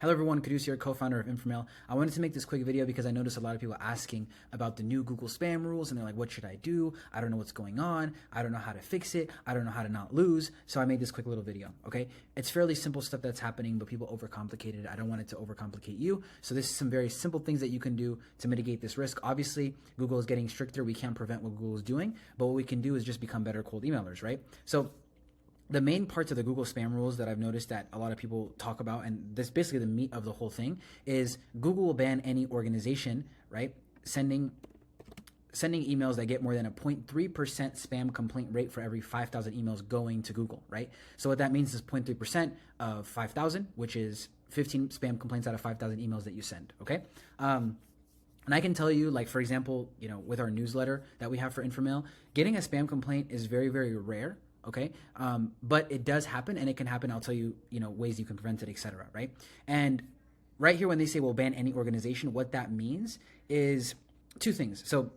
Hello everyone, Kudus here, co-founder of Inframail. I wanted to make this quick video because I noticed a lot of people asking about the new Google spam rules, and they're like, what should I do? I don't know what's going on. I don't know how to fix it. I don't know how to not lose. So I made this quick little video, okay? It's fairly simple stuff that's happening, but people overcomplicate it. I don't want it to overcomplicate you. So this is some very simple things that you can do to mitigate this risk. Obviously, Google is getting stricter. We can't prevent what Google is doing, but what we can do is just become better cold emailers, right? So the main parts of the Google spam rules that I've noticed that a lot of people talk about, and that's basically the meat of the whole thing, is Google will ban any organization, right, sending emails that get more than a 0.3% spam complaint rate for every 5,000 emails going to Google, right? So what that means is 0.3% of 5,000, which is 15 spam complaints out of 5,000 emails that you send, okay? And I can tell you, like, for example, with our newsletter that we have for Inframail, getting a spam complaint is very, very rare. Okay. But it does happen, and it can happen. I'll tell you, ways you can prevent it, etc. Right. And right here, when they say we'll ban any organization, what that means is two things. So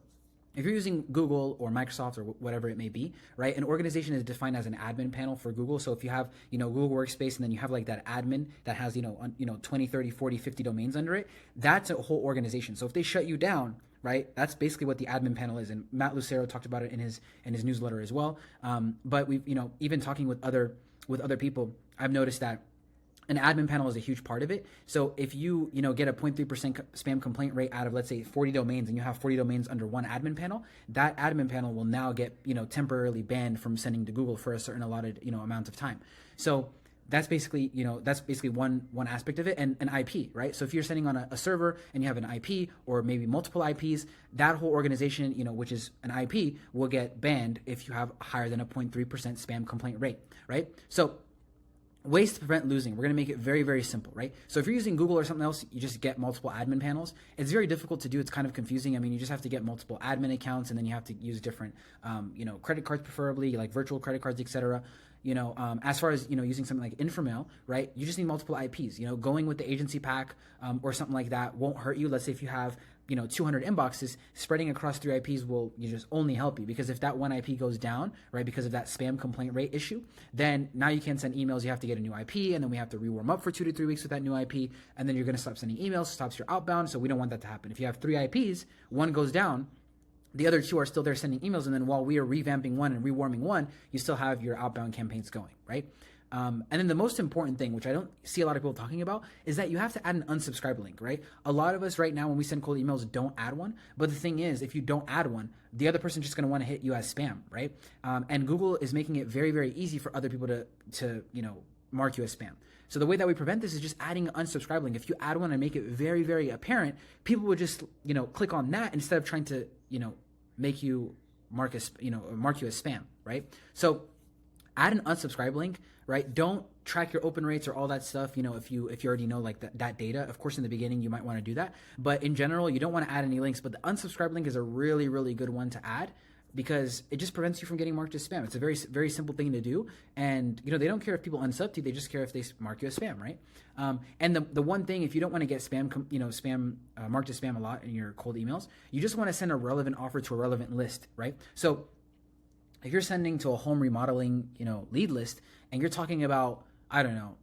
if you're using Google or Microsoft or whatever it may be, right, an organization is defined as an admin panel for Google. So if you have, Google Workspace, and then you have like that admin that has, 20, 30, 40, 50 domains under it, that's a whole organization. So if they shut you down, right, that's basically what the admin panel is. And Matt Lucero talked about it in his newsletter as well. But we've, even talking with other people, I've noticed that an admin panel is a huge part of it. So if you, get a 0.3% spam complaint rate out of, let's say, 40 domains, and you have 40 domains under one admin panel, that admin panel will now get, temporarily banned from sending to Google for a certain allotted, amount of time. So that's basically, one aspect of it, and an IP, right? So if you're sending on a server and you have an IP or maybe multiple IPs, that whole organization, which is an IP, will get banned if you have higher than a 0.3% spam complaint rate, right? So ways to prevent losing. We're going to make it very, very simple, right? So if you're using Google or something else, you just get multiple admin panels. It's very difficult to do. It's kind of confusing. I mean, you just have to get multiple admin accounts, and then you have to use different, credit cards, preferably like virtual credit cards, etc. As far as, using something like Inframail, right, you just need multiple IPs. Going with the agency pack or something like that won't hurt you. Let's say if you have, 200 inboxes, spreading across 3 IPs will just only help you, because if that one IP goes down, right, because of that spam complaint rate issue, then now you can't send emails. You have to get a new IP, and then we have to rewarm up for 2 to 3 weeks with that new IP, and then you're going to stop sending emails, stops your outbound. So we don't want that to happen. If you have 3 IPs, one goes down, the other 2 are still there sending emails, and then while we are revamping one and rewarming one, you still have your outbound campaigns going, right? And then the most important thing, which I don't see a lot of people talking about, is that you have to add an unsubscribe link, right? A lot of us right now, when we send cold emails, don't add one. But the thing is, if you don't add one, the other person's just going to want to hit you as spam, right? And Google is making it very, very easy for other people to mark you as spam. So the way that we prevent this is just adding an unsubscribe link. If you add one and make it very, very apparent, people would just, click on that instead of trying to, make you mark you as spam, right? So add an unsubscribe link, right? Don't track your open rates or all that stuff. If you already know like that data, of course, in the beginning, you might want to do that. But in general, you don't want to add any links, but the unsubscribe link is a really, really good one to add, because it just prevents you from getting marked as spam. It's a very, very simple thing to do. And, they don't care if people unsub to you. They just care if they mark you as spam, right? And the one thing, if you don't want to get spam, marked as spam a lot in your cold emails, you just want to send a relevant offer to a relevant list, right? So if you're sending to a home remodeling, lead list, and you're talking about, I don't know,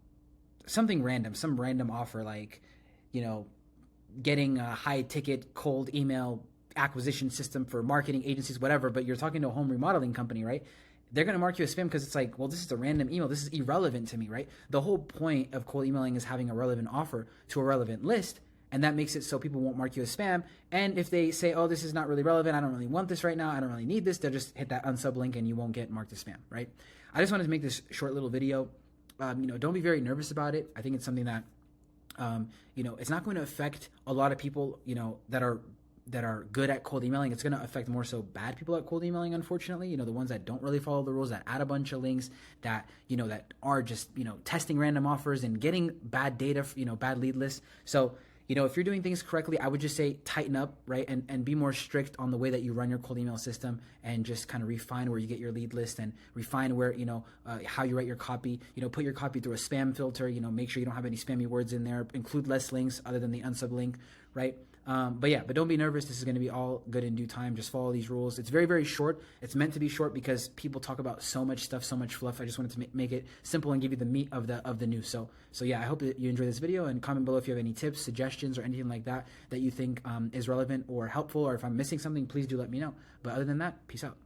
something random, some random offer, like, getting a high ticket cold email acquisition system for marketing agencies, whatever, but you're talking to a home remodeling company, right? They're going to mark you as spam because it's like, well, this is a random email. This is irrelevant to me, right? The whole point of cold emailing is having a relevant offer to a relevant list. And that makes it so people won't mark you as spam. And if they say, oh, this is not really relevant, I don't really want this right now, I don't really need this, they'll just hit that unsub link and you won't get marked as spam, right? I just wanted to make this short little video. Don't be very nervous about it. I think it's something that, it's not going to affect a lot of people, that are good at cold emailing. It's going to affect more so bad people at cold emailing, unfortunately. The ones that don't really follow the rules, that add a bunch of links, that, that are just, testing random offers and getting bad data, bad lead lists. So, if you're doing things correctly, I would just say tighten up, right? And be more strict on the way that you run your cold email system, and just kind of refine where you get your lead list, and refine where, how you write your copy, put your copy through a spam filter, make sure you don't have any spammy words in there, include less links other than the unsub link, right? But don't be nervous. This is going to be all good in due time. Just follow these rules. It's very, very short. It's meant to be short because people talk about so much stuff, so much fluff. I just wanted to make it simple and give you the meat of the news. So yeah, I hope that you enjoy this video, and comment below if you have any tips, suggestions, or anything like that that you think is relevant or helpful, or if I'm missing something, please do let me know. But other than that, peace out.